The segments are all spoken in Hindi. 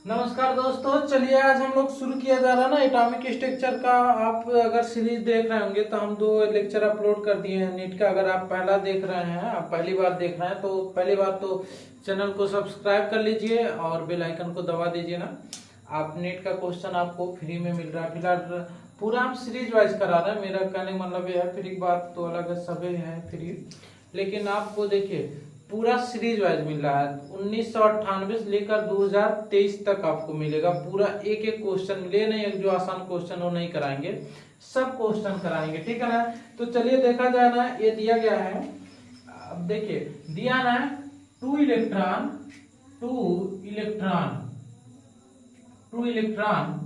नमस्कार दोस्तों, चलिए आज हम लोग शुरू किया जा रहा है ना एटॉमिक स्ट्रक्चर का। आप अगर सीरीज देख रहे होंगे तो हम 2 लेक्चर अपलोड कर दिए हैं नीट का। अगर आप पहला देख रहे हैं, आप पहली बार देख रहे हैं तो पहली बार तो चैनल को सब्सक्राइब कर लीजिए और बेल आइकन को दबा दीजिए ना। आप नीट का क्वेश्चन आपको फ्री में मिल रहा है। फिलहाल पूरा हम सीरीज वाइज करा रहे हैं। मेरा कहने का मतलब ये है, फ्री की बात तो अलग है, सभी है फ्री, लेकिन आपको देखिए पूरा सीरीज वाइज मिल रहा है। 1998 से लेकर 2023 तक आपको मिलेगा पूरा। एक एक क्वेश्चन मिले नहीं, जो आसान क्वेश्चन वो नहीं कराएंगे, सब क्वेश्चन कराएंगे, ठीक है ना। तो चलिए देखा जाए ना, ये दिया गया है। अब देखिए दिया ना, two electron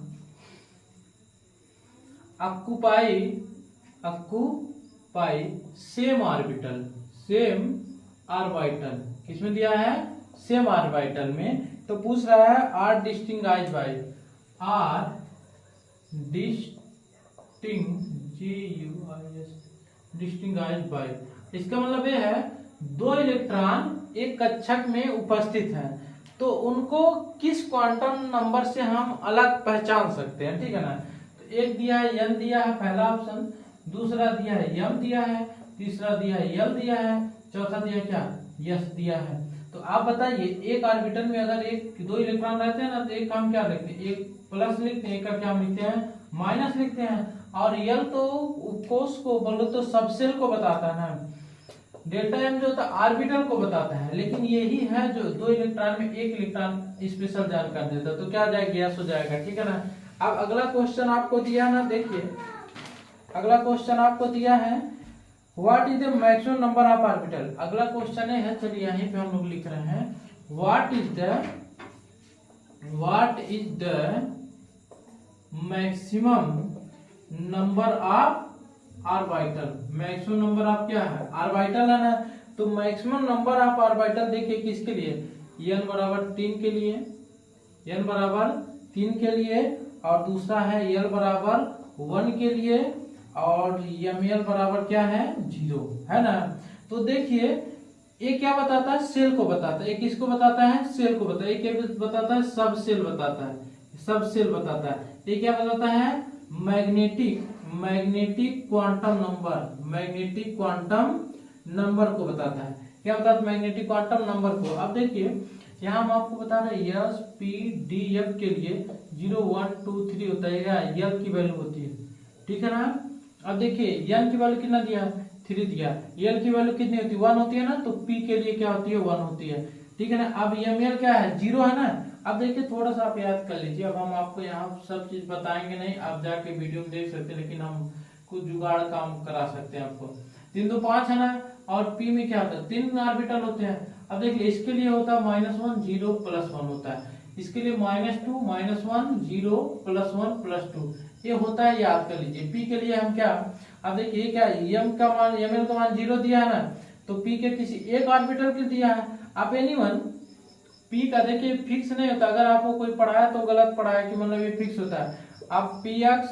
occupy same orbital किसमें दिया है, सेम ऑर्बिटल में। तो पूछ रहा है आर डिस्टिंग्विश्ड बाय। इसका मतलब ये है, दो इलेक्ट्रॉन एक कक्षक में उपस्थित हैं, तो उनको किस क्वांटम नंबर से हम अलग पहचान सकते हैं, ठीक है ना। तो एक दिया है n दिया है, पहला ऑप्शन। दूसरा दिया है m दिया है। तीसरा दिया है l दिया है। चौथा दिया क्या, यस दिया है। तो आप बताइए, एक ऑर्बिटल में अगर दो इलेक्ट्रॉन रहते हैं ना, तो एक हम क्या लिखते हैं, एक प्लस लिखते हैं, एक का क्या हम लिखते हैं, माइनस लिखते हैं। और यल तो कोष को बोलो तो सबसेल को बताता है ना, डेल्टा एम जो होता है ऑर्बिटल को बताता है। लेकिन यही है जो दो इलेक्ट्रॉन में एक इलेक्ट्रॉन स्पेशल जानकारी देता है। तो क्या जाएगा, यस हो जाएगा, ठीक है ना। अब अगला क्वेश्चन आपको दिया ना, देखिए अगला क्वेश्चन आपको दिया है, what is the maximum number of orbital. अगला क्वेश्चन है, चलिए यहीं पे हम लोग लिख रहे हैं, what is the maximum number of orbital. Maximum number of क्या है, ऑर्बिटल है ना। तो मैक्सिमम नंबर ऑफ ऑर्बिटल देखिए किसके लिए, n बराबर 3 के लिए, n बराबर 3 के लिए, और दूसरा है l बराबर 1 के लिए, और ml बराबर क्या है, 0 है ना। तो देखिए ये क्या बताता है, सेल को बताता है। एक किसको बताता है, सेल को बताता है। एक बताता है सब सेल बताता है, सब सेल बताता है। ये क्या बताता है, मैग्नेटिक क्वांटम नंबर को बताता है। क्या बताता है, मैग्नेटिक क्वांटम नंबर को। अब देखिए यहाँ हम आपको बता रहे हैं, एस पी डी एफ के लिए 0 1 2 3 होता है, यल की वैल्यू होती है, ठीक है ना। अब देखिए एन की वैल्यू कितना दिया, 3 दिया। एल की वैल्यू कितनी होती है, 1 होती है ना। तो पी के लिए क्या होती है, 1 होती है, ठीक है ना। अब एम एल क्या है, 0 है ना। अब देखिए थोड़ा सा आप याद कर लीजिए। अब हम आपको यहाँ सब चीज बताएंगे नहीं, आप जाके वीडियो में देख सकते हैं, लेकिन हम कुछ जुगाड़ काम करा सकते हैं आपको। 3 2 5 है ना, और पी में क्या होता है, 3 ऑर्बिटल होते हैं। अब देखिए इसके लिए होता है -1 0 +1 होता है। इसके लिए -2 -1 0 +1 +2 ये होता है, याद कर लीजिए। पी के लिए हम क्या, अब देखिए क्या, एम का मान, एम एल का मान 0 दिया है ना, तो पी के किसी एक ऑर्बिटल के दिया है। आप एनीवन पी का देखिए फिक्स नहीं होता। अगर आपको कोई पढ़ाया तो गलत पढ़ाया कि मतलब ये फिक्स होता है। आप P x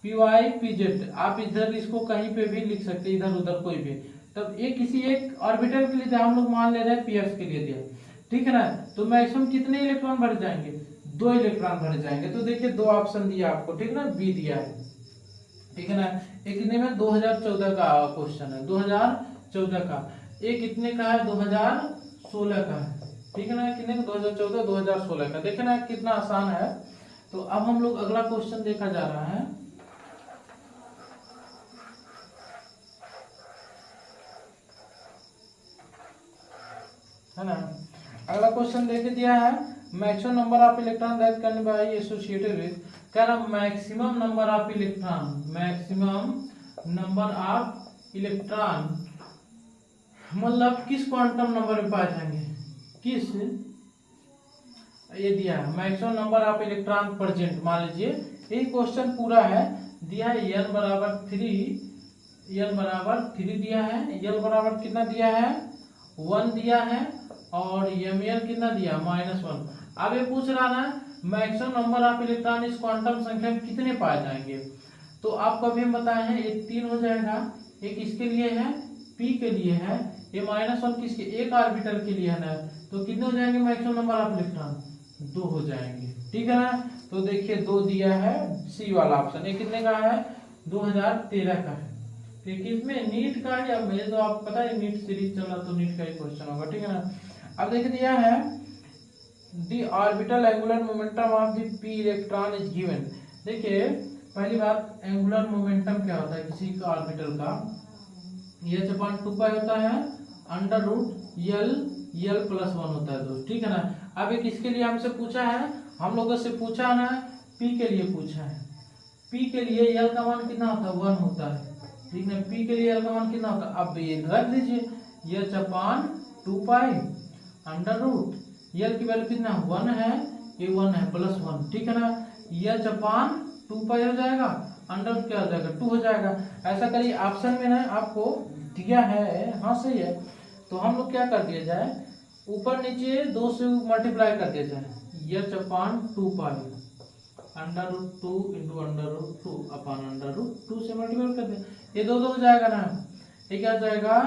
P y P z, आप इधर इसको कहीं पे भी लिख सकते हैं, इधर उधर कोई भी। तब ये किसी एक ऑर्बिटल के लिए हम लोग मान ले रहे हैं, पी एक्स के लिए दिया, ठीक है ना। तो मैक्सिमम कितने इलेक्ट्रॉन भर जाएंगे, 2 इलेक्ट्रॉन भर जाएंगे। तो देखिए 2 ऑप्शन दिया आपको, ठीक है ना, बी दिया है, ठीक है ना। एक कितने में, 2014 का क्वेश्चन है, 2014 का। एक कितने का है, 2016 का है, ठीक है ना। कितने का, 2014 2016 का। देखे ना कितना आसान है। तो अब हम लोग अगला क्वेश्चन देखा जा रहा है ना। अगला क्वेश्चन देखे दिया है, maximum number of electron that can be associated with, कह रहा मैक्सिमम नंबर ऑफ इलेक्ट्रॉन मतलब किस क्वांटम नंबर में पाए जाएंगे, किस, ये दिया है maximum number of electron present. मान लीजिए ये क्वेश्चन पूरा है, दिया है n बराबर 3 दिया है, l बराबर कितना दिया है, 1 दिया है, और ml कितना दिया, -1। अब ये पूछ रहा ना मैक्सिमम नंबर ऑफ इलेक्ट्रॉन इस क्वांटम संख्या में कितने पाए जाएंगे। तो आपको अभी हम बताए हैं, एक 3 हो जाएगा, एक इसके लिए है, p के लिए है, ये -1 किसके, एक ऑर्बिटल के लिए है ना। तो कितने हो जाएंगे मैक्सिमम नंबर ऑफ इलेक्ट्रॉन, 2 हो जाएंगे, ठीक है ना। तो देखिए 2 दिया है, सी वाला ऑप्शन। ये कितने का है? 2013 का है। देखिए इसमें नीट का है, अब मेरे तो आप पता है नीट सीरीज चल रहा, तो नीट का ही क्वेश्चन होगा, ठीक है ना। अब देखिए दिया है the orbital angular momentum of the P electron is given. देखिए पहली बात, एंगुलर मोमेंटम क्या होता है किसी का ऑर्बिटल का? h अपॉन 2 पाई होता है अंडर रूट एल प्लस 1 होता है दोस्त, ठीक है ना। अब एक इसके लिए हमसे पूछा है, हम लोगों से पूछा ना, पी के लिए पूछा है। पी के लिए एल का मान कितना होता है? 1 होता है, ठीक है। पी के लिए एल का मान कितना होता है? अब ये रख दीजिए, h upon 2 pi under root l की वैल्यू कितना 1 है, ये 1 है प्लस 1, ठीक है ना। h अपॉन 2 पाई हो जाएगा, अंडर रूट क्या हो जाएगा 2 हो जाएगा। ऐसा करिए, ऑप्शन में ना आपको दिया है, हाँ सही है, तो हम लोग क्या कर दिया जाए, ऊपर नीचे 2 से मल्टीप्लाई कर दिया जाए, h upon 2 pi under root 2 into under root 2 upon under root 2 से मल्टीप्लाई कर दे, ये 2 हो जाएगा ना। ये क्या हो जाएगा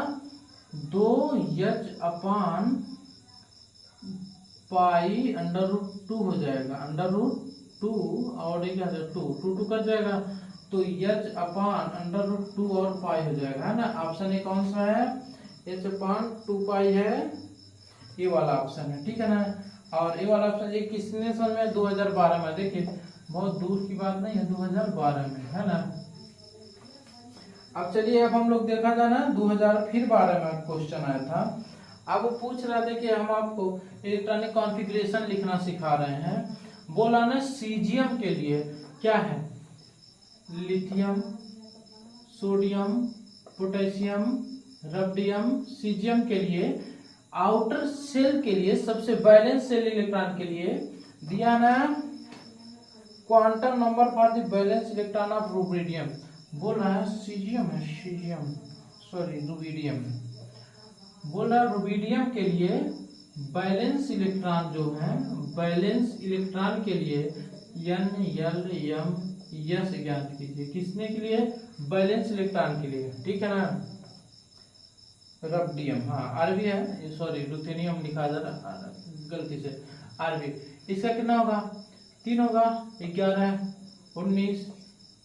2h upon pi under root 2 हो जाएगा, अंडर रूट 2 और ये क्या हो जाएगा 2 कट जाएगा, तो h अपॉन अंडर रूट 2 और पाई हो जाएगा, है ना। ऑप्शन ए कौन सा है? h अपॉन 2 पाई है, ये वाला ऑप्शन है, ठीक है ना। और ये वाला ऑप्शन ये किसने सन में? 2012 में। देखिए बहुत दूर की बात नहीं है, 2012 में, है ना। अब चलिए, अब हम लोग देखा था ना 2012 में क्वेश्चन आया था। अब वो पूछ रहा था कि हम आपको इलेक्ट्रॉनिक कॉन्फ़िगरेशन लिखना सिखा रहे हैं। बोला ना सीजियम के लिए क्या है? Lithium, sodium, potassium, rubidium. Caesium के लिए आउटर सेल के लिए सबसे बैलेंस सेल इलेक्ट्रॉन के लिए दिया ना quantum number for the balance electron of rubidium. बोल रहा है सीजियम है, सीजियम सॉरी रुबिडियम। बोल रहा रुबिडियम के लिए बैलेंस इलेक्ट्रॉन जो है, बैलेंस इलेक्ट्रॉन के लिए एन एल एम एस ज्ञात कीजिए। किसने के लिए? बैलेंस इलेक्ट्रॉन के लिए, ठीक है ना। रबिडियम, हाँ आरबी है, सॉरी रुथेनियम लिखा जा रहा गलती से, आरबी। इसका कितना होगा? 3 होगा, 11, 19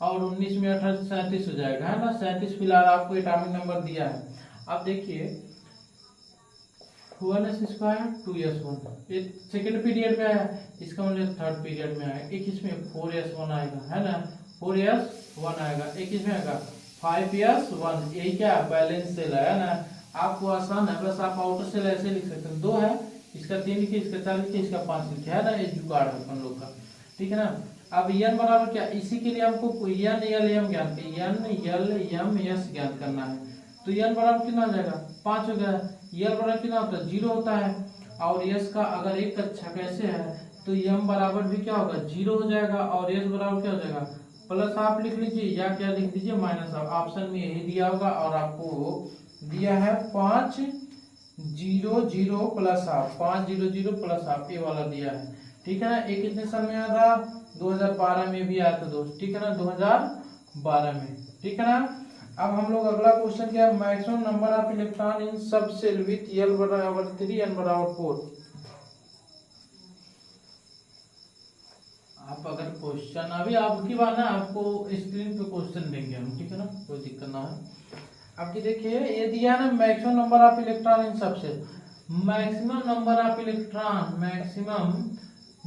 और 19 में 18 37 हो जाएगा, है ना। 37 फिलहाल आपको एटॉमिक नंबर दिया है। अब देखिए 1s² 2s1 ये सेकंड पीरियड में आया, इसका मतलब थर्ड पीरियड में आएगा। एक इसमें 4s1 आएगा, है ना, 4s1 आएगा। एक इसमें आएगा 5s1, ये क्या बैलेंस सेल है ना। आपको आसान है, बस आप आउटर सेल ऐसे लिख सकते हैं। 2 है, इसका 3 लिखे, इसका 4 लिखे, इसका 5 लिखे, है ना। ये जुगाड़ है अपन लोग का, ठीक है ना। अब n बराबर क्या? इसी के लिए हमको n l m ज्ञात किया, n l m s ज्ञात करना है। तो n बराबर कितना हो जाएगा? 5 हो गया। l बराबर कितना होता है? 0 होता है। और s का अगर एक कक्षा कैसे है, तो m बराबर भी क्या होगा? 0 हो जाएगा। और s बराबर क्या हो जाएगा? प्लस आप लिख लीजिए या क्या लिख दीजिए माइनस। ऑप्शन में यही दिया होगा, और आपको दिया है 5 0 0 प्लस हाफ, 5 0 0 प्लस हाफ, ये वाला दिया है, ठीक है ना। एक कितने साल में आया था? 2012 में भी आया था दोस्त, ठीक है ना, 2012 में, ठीक है ना। अब हम लोग अगला क्वेश्चन क्या है? Maximum number of electron in सब सेल विथ एल बराबर 3 एन बराबर 4। आप अगर क्वेश्चन अभी आपकी बात ना, आपको स्क्रीन पे क्वेश्चन देंगे हम, ठीक है ना, कोई दिक्कत ना है। आपकी देखिए ये दिया है ना maximum number of electron in subshell. Maximum number of electron, maximum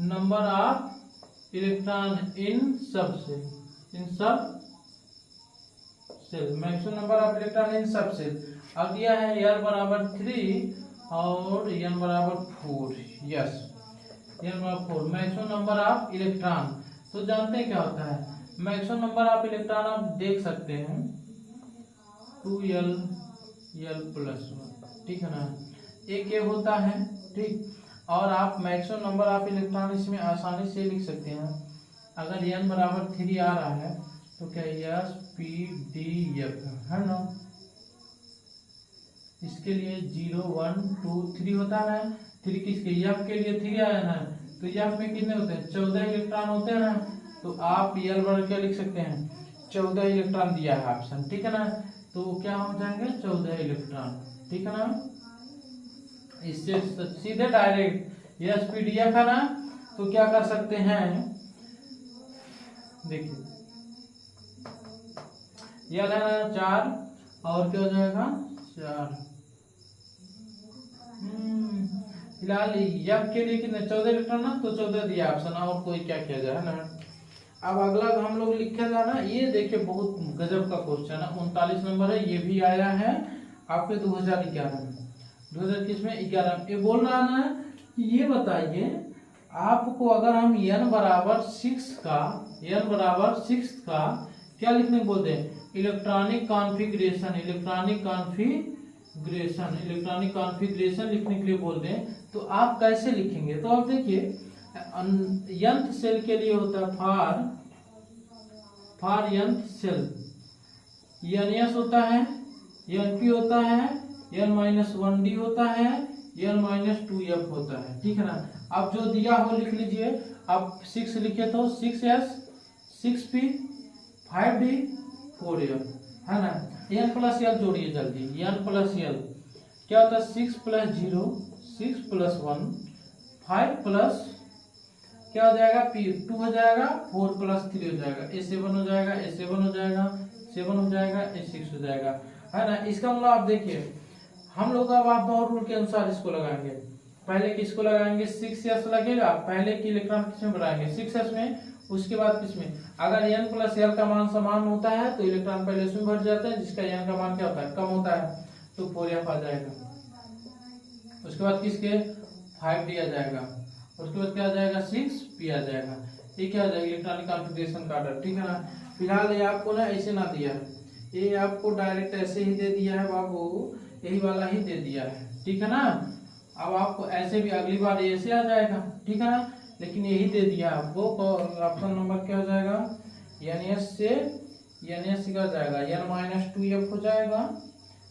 number of electron in subshell, in subshell, maximum number of electron in subshell. अब दिया है n बराबर 3 और n बराबर 4, यस n बराबर 4 मैक्सिमम नंबर ऑफ इलेक्ट्रॉन। तो जानते हैं क्या होता है मैक्सिमम नंबर ऑफ इलेक्ट्रॉन? आप देख सकते हैं 2l l प्लस 1, ठीक है ना, एक ये होता है, ठीक। और आप मैक्सिमम नंबर ऑफ इलेक्ट्रॉन इसमें आसानी से लिख सकते हैं। अगर n बराबर 3 आ रहा है तो क्या s p d f है ना। इसके लिए 0 1 2 3 होता है, 3 किसके? f के लिए 3 आया ना, तो f में कितने होते हैं? 14 इलेक्ट्रॉन होते हैं ना। तो आप l बराबर क्या लिख सकते हैं? 14 इलेक्ट्रॉन दिया है ऑप्शन, ठीक है ना। तो क्या हो जाएंगे? 14 इलेक्ट्रॉन, ठीक है ना। इससे सीधे direct S P D F है ना, तो क्या कर सकते हैं, देखिए यल है ना 4 और क्या हो जाएगा 4। फिलहाल यक के लिए कितने 14 इलेक्ट्रॉन ना, तो 14 दिया ऑप्शन, और कोई क्या किया जाए ना। अब अगला हम लोग लिखेगा ना, ये देखिए बहुत गजब का क्वेश्चन है, 39 नंबर है, ये भी आया है आपके 2011 में, 2021 में 11 में। ये बोल रहा है ना कि ये बताइए आपको अगर हम n बराबर 6 का क्या लिखने को बोलते हैं, इलेक्ट्रॉनिक कॉन्फ़िगरेशन लिखने के लिए बोलते हैं, तो आप कैसे लिखेंगे। तो आप देखिए यंत्र सेल के लिए होता है फॉर यंत्र सेल NS होता है, NP होता है, N-1D होता है, N-2F होता है, ठीक है ना। अब जो दिया हो लिख लीजिए, आप 6 लिखे तो 6S 6P 5D 4F है ना। N प्लस L जोड़िए जल्दी, N प्लस L क्या होता है 6 + 0 6 + 1 5 प्लस क्या हो जाएगा P 2 हो जाएगा, 4 + 3 हो जाएगा, A7 हो जाएगा, A7 हो जाएगा, 7 हो जाएगा, A6 हो जाएगा, है ना। इसका मतलब आप देखिए हम लोग अब आप और रूल के अनुसार इसको लगाएंगे। पहले किसको लगाएंगे 6s लगेगा, पहले की इलेक्ट्रॉन किसमें बढ़ाएंगे 6s में, उसके बाद किसमें, अगर n + l का मान समान होता है तो इलेक्ट्रॉन पहले उसमें भर जाते हैं, जिसका n का मान क्या होता है कम होता है, तो 4f आ जाएगा। उसके बाद किसके 5d आ जाएगा, उसके बाद क्या आ जाएगा 6p आ जाएगा। ये क्या आ जाएगा इलेक्ट्रॉनिक कॉन्फ़िगरेशन का ऑर्डर, ठीक है ना। फिलहाल ये आपको ना ऐसे ना दिया है, ये आपको डायरेक्ट ऐसे ही दे दिया है बाबू, यही वाला ही दे दिया है, ठीक है ना। अब आपको ऐसे भी अगली बार ऐसे आ जाएगा, ठीक है ना, लेकिन यही दे दिया आपको। ऑप्शन नंबर क्या हो जाएगा NS से NS का जाएगा N-2F हो जाएगा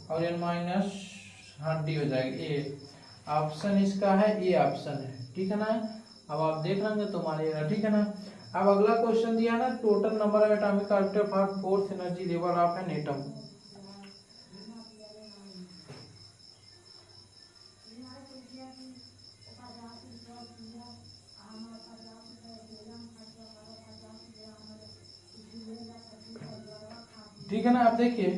और N-D हो जाएगा। ए ऑप्शन इसका है, ये ऑप्शन है, ठीक है ना। अब आप देख लेंगे तो मानिएगा, ठीक है ना। अब अगला क्वेश्चन दिया ना, total number of atomic orbital for 4th energy level of an atom. ठीक है ना। आप देखिए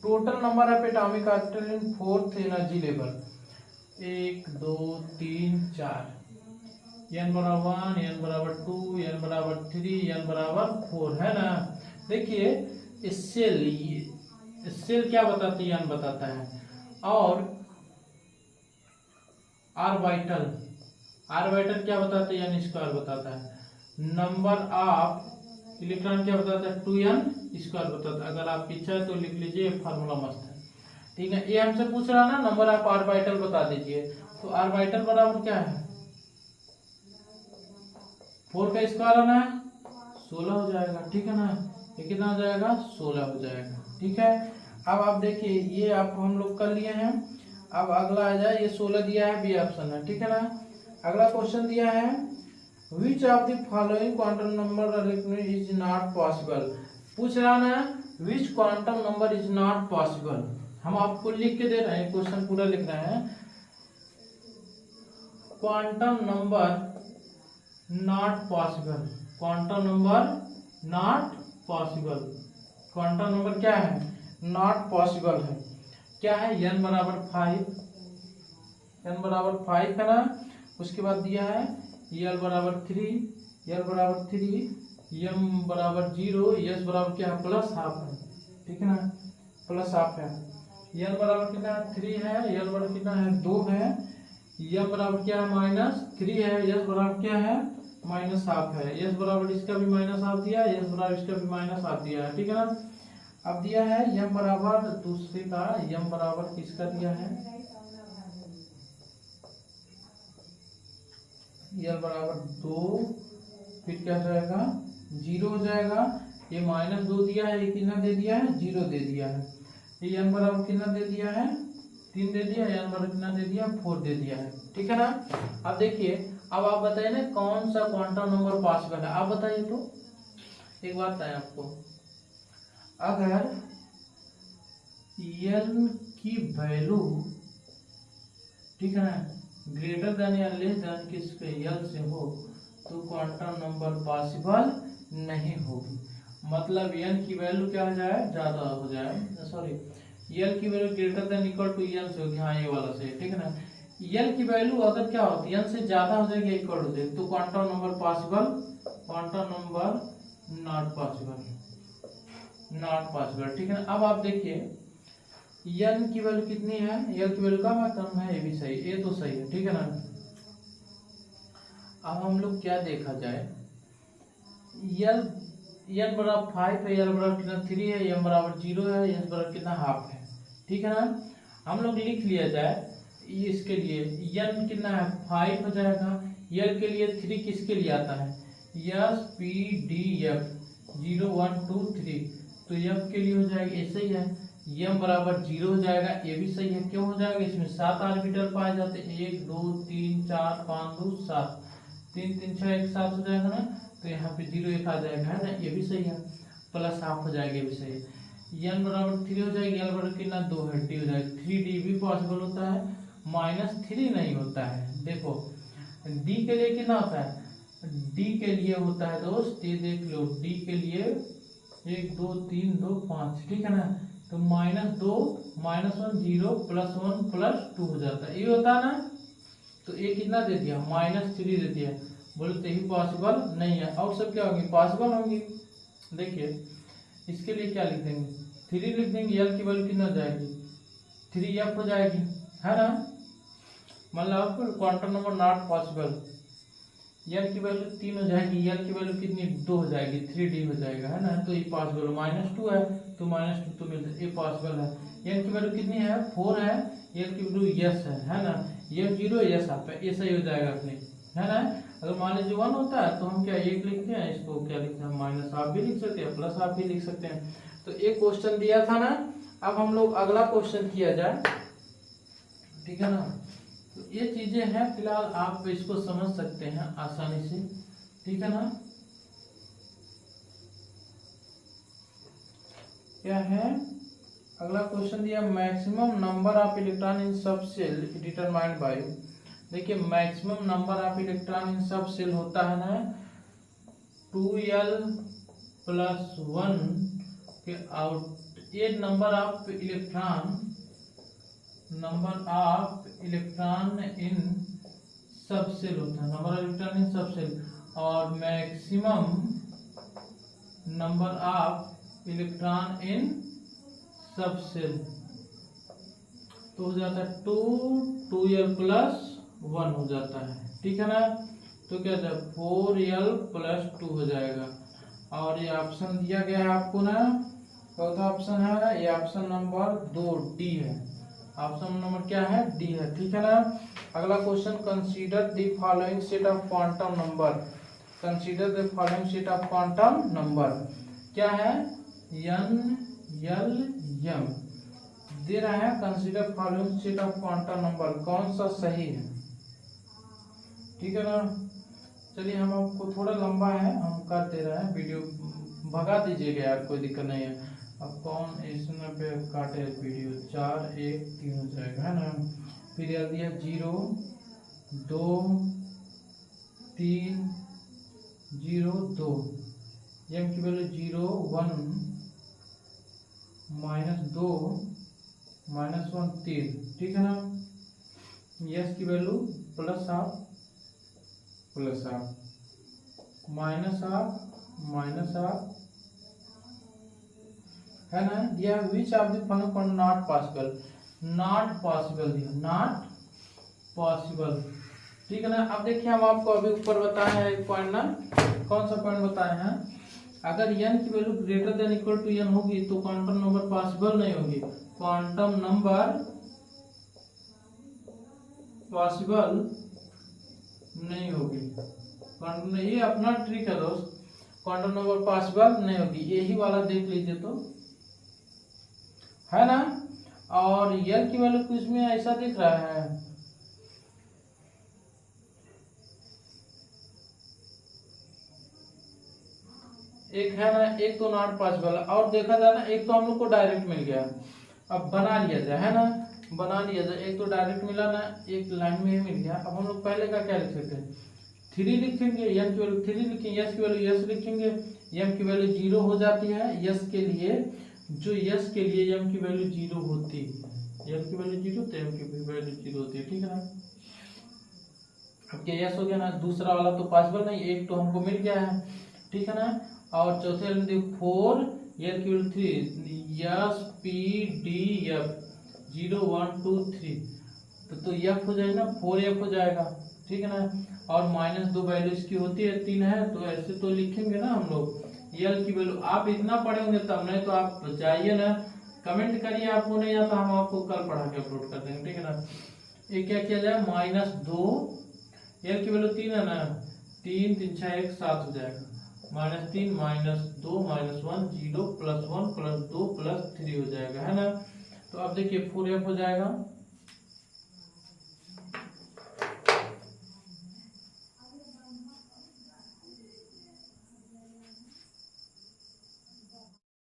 total number of atomic orbital in 4th energy level 1 2 3 4, n बराबर 1, n बराबर 2, n बराबर 3, n बराबर 4 है ना। देखिए सेल क्या बताती है n बताता है, और ऑर्बिटल क्या बताता है n² बताता है, नंबर ऑफ इलेक्ट्रॉन क्या बताता है 2n² बताता है। अगर आपकी इच्छा है तो लिख लीजिए, फार्मूला मस्त है, ठीक है। ये हमसे पूछ रहा है ना नंबर ऑफ ऑर्बिटल बता दीजिए, तो ऑर्बिटल बराबर क्या है 4 का स्क्वायर आना है 16 हो जाएगा, ठीक है ना। ये कितना हो जाएगा 16 हो जाएगा, ठीक है। अब आप देखिए ये आप हम लोग कर लिए हैं। अब अगला आ जाए, ये 16 दिया है, बी ऑप्शन है, ठीक है ना। अगला क्वेश्चन दिया है which of the following quantum number is not possible. पूछ रहा ना which quantum number is not possible. हम आपको लिख के दे रहे हैं, क्वेश्चन पूरा लिख रहे हैं। Quantum number not possible, quantum number not possible, quantum number क्या है नॉट पॉसिबल है। क्या है n बराबर 5 है ना। उसके बाद दिया है L बराबर 3, L बराबर 3, M बराबर 0, S बराबर क्या है +½ है, ठीक है ना, +½ है। L बराबर कितना है 3 है, L बराबर कितना है 2 है, M बराबर क्या है -3 है, S बराबर क्या है -½ है, S बराबर इसका भी -½ दिया, S बराबर इसका भी -½ दिया है, ठीक है ना। अब दिया है M बराबर दूसरे का, M बराबर किसका दिया है L बराबर 2, फिर क्या हो जाएगा 0 हो जाएगा। ये -2 दिया है, ये कितना दे दिया है 0 दे दिया है। ये n बराबर कितना दे दिया है 3 दे दिया, n बराबर कितना दे दिया 4 दे दिया है, ठीक है ना। अब देखिए अब आप बताइए ना कौन सा क्वांटम नंबर पॉसिबल है, आप बताइए। तो एक बात है आपको, अगर n की वैल्यू ठीक है ना ग्रेटर देन या लेस देन किसके L से हो, तो क्वांटम नंबर पॉसिबल नहीं होगी। मतलब n की वैल्यू क्या हो जाए, ज्यादा हो जाए, सॉरी l की value greater than equal to n से होगी। हाँ ये वाला सही, ठीक है ना। l की वैल्यू अगर क्या होती है n से ज्यादा हो जाएगी, इक्वल हो जाएगी, तो quantum number possible, quantum number not possible, not possible, ठीक है ना। अब आप देखिए n की वैल्यू कितनी है, l की वैल्यू कम है, ये भी सही, ये तो सही है, ठीक है ना। अब हम लोग क्या देखा जाए, n बराबर 5 है, l बराबर कितना 3 है, m बराबर 0 है, s बराबर कितना हाफ है, ठीक है ना। हम लोग लिख लिया जाए इसके लिए, n कितना है 5 हो जाएगा, l के लिए 3 किसके लिए आता है, s p d f 0 1 2 3, तो f के लिए हो जाएगा, ऐसे ही है। m बराबर 0 हो जाएगा, ये भी सही है, क्यों हो जाएगा, इसमें 7 आर्बिटल पाए जाते हैं, 1 2 3 4 5 2 7, 3 3 6 1 7 हो जाएगा ना, तो यहाँ पे 0 1 आ जाएगा, है ना, ये भी सही है, प्लस हाफ हो जाएगा, ये भी सही है। n बराबर 3 हो जाएगी, l बराबर कितना 2 है, d हो जाएगा, 3d भी पॉसिबल होता है, -3 नहीं होता है। देखो d के लिए कितना होता है, d के लिए होता है दोस्त, ये देख लो, d के लिए 1 2 3 2 5, ठीक है ना, तो -2 -1 0 +1 +2 हो जाता है, ये होता है ना। तो ये कितना दे दिया, -3 दे दिया, बोले तो ही पॉसिबल नहीं है, और सब क्या होगी, पॉसिबल होंगी। देखिए इसके लिए क्या लिख देंगे, 3 लिख देंगे, l की वैल्यू कितना हो जाएगी, 3f हो जाएगी, है ना। मतलब quantum number not possible, l की वैल्यू 3 हो जाएगी, l की वैल्यू कितनी 2 हो जाएगी, 3d हो जाएगा, है ना, तो ये पॉसिबल, -2 है तो -2 तो मिलता है, ये पॉसिबल है। l की वैल्यू कितनी है 4 है, l की वैल्यू यस है ना, ये 0 यस आता है, ये सही हो जाएगा अपने, है ना। अगर मान लीजिए 1 होता है तो हम क्या 1 लिखते हैं, इसको क्या लिखते हैं, माइनस हाफ भी लिख सकते हैं, प्लस हाफ भी लिख सकते हैं। तो एक क्वेश्चन दिया था ना, अब हम लोग अगला क्वेश्चन किया जाए, ठीक है ना। तो ये चीजें हैं, फिलहाल आप इसको समझ सकते हैं आसानी से, ठीक है ना। क्या है अगला क्वेश्चन दिया, maximum number of electron in सब सेल डिटरमाइंड बाय, देखिए maximum number of electron in सब सेल होता है ना 2l + 1 के आउट, ये नंबर ऑफ इलेक्ट्रॉन इन सब सेल होता है, नंबर ऑफ इलेक्ट्रॉन इन सब सेल, और maximum number of electron in सब सेल तो हो जाता है 2l + 1 हो जाता है, ठीक है ना। तो क्या जाए 4l + 2 हो जाएगा, और ये ऑप्शन दिया गया है आपको ना, चौथा ऑप्शन है, ये ऑप्शन नंबर 2 डी है, ऑप्शन नंबर क्या है, डी है, ठीक है ना। अगला question, consider the following set of quantum number, consider the following set of quantum number, क्या है n l m दे रहा है, consider following set of quantum number, कौन सा सही है, ठीक है ना। चलिए हम आपको थोड़ा लंबा है, हम कर दे रहे हैं, वीडियो भगा दीजिएगा यार, कोई दिक्कत नहीं है। अब कौन इसमें पे काटे वीडियो, 4 1 3 हो जाएगा, है ना। फिर याद दिया 0 2 3 0 2, m की वैल्यू 0 1 -2 -1 3, ठीक है ना। s की वैल्यू +12 +12 -12 है ना। यह विच of the following not possible, not possible दिया, नॉट पॉसिबल, ठीक है ना। अब देखिए हम आपको अभी ऊपर बताए हैं एक पॉइंट ना, कौन सा पॉइंट बताए हैं, अगर n की value greater than equal to n होगी तो क्वांटम नंबर पॉसिबल नहीं होगी, क्वांटम नंबर पॉसिबल नहीं होगी, क्वांटम, ये अपना ट्रिक है दोस्त, क्वांटम नंबर पॉसिबल नहीं होगी, यही वाला देख लीजिए तो, है ना। और l की वैल्यू कुछ में ऐसा दिख रहा है, एक है ना, एक तो नॉट पॉसिबल, और देखा जाए ना एक तो हम लोग को डायरेक्ट मिल गया, अब बना लिया जाए, है ना, बना लिया जाए, एक तो डायरेक्ट मिला ना, एक लाइन में ही मिल गया। अब हम लोग पहले का क्या लिख सकते हैं, 3 लिखेंगे, एम की वैल्यू 3 लिखेंगे, यस की वैल्यू यस लिखेंगे, एम की वैल्यू 0 हो जाती है यस के लिए, जो यस के लिए एम की वैल्यू 0 होती है, एम की वैल्यू 0 तो एम की वैल्यू 0 होती है, ठीक है ना। अब क्या यस हो गया ना, दूसरा वाला तो पॉसिबल नहीं, एक तो हमको मिल गया है, ठीक है ना। और चौथे वाले देखो 4 एल की value 3, yes P D F 0 1 2 3, तो एफ हो जाएगा ना, 4f हो जाएगा, ठीक है ना। और -2 वैल्यू इसकी होती है 3 है, तो ऐसे तो लिखेंगे ना हम लोग एल की वैल्यू। आप इतना पढ़े होंगे तब, नहीं तो आप जाइए ना, कमेंट करिए, आपको नहीं आता हम आपको कल पढ़ा के अपलोड कर देंगे, ठीक है ना। ये क्या किया जाए, -2 एल की वैल्यू 3 है ना, 3 3 6 1 7 हो जाएगा, -3 -2 -1 0 +1 +2 +3 हो जाएगा, है ना। तो अब देखिए 4f हो जाएगा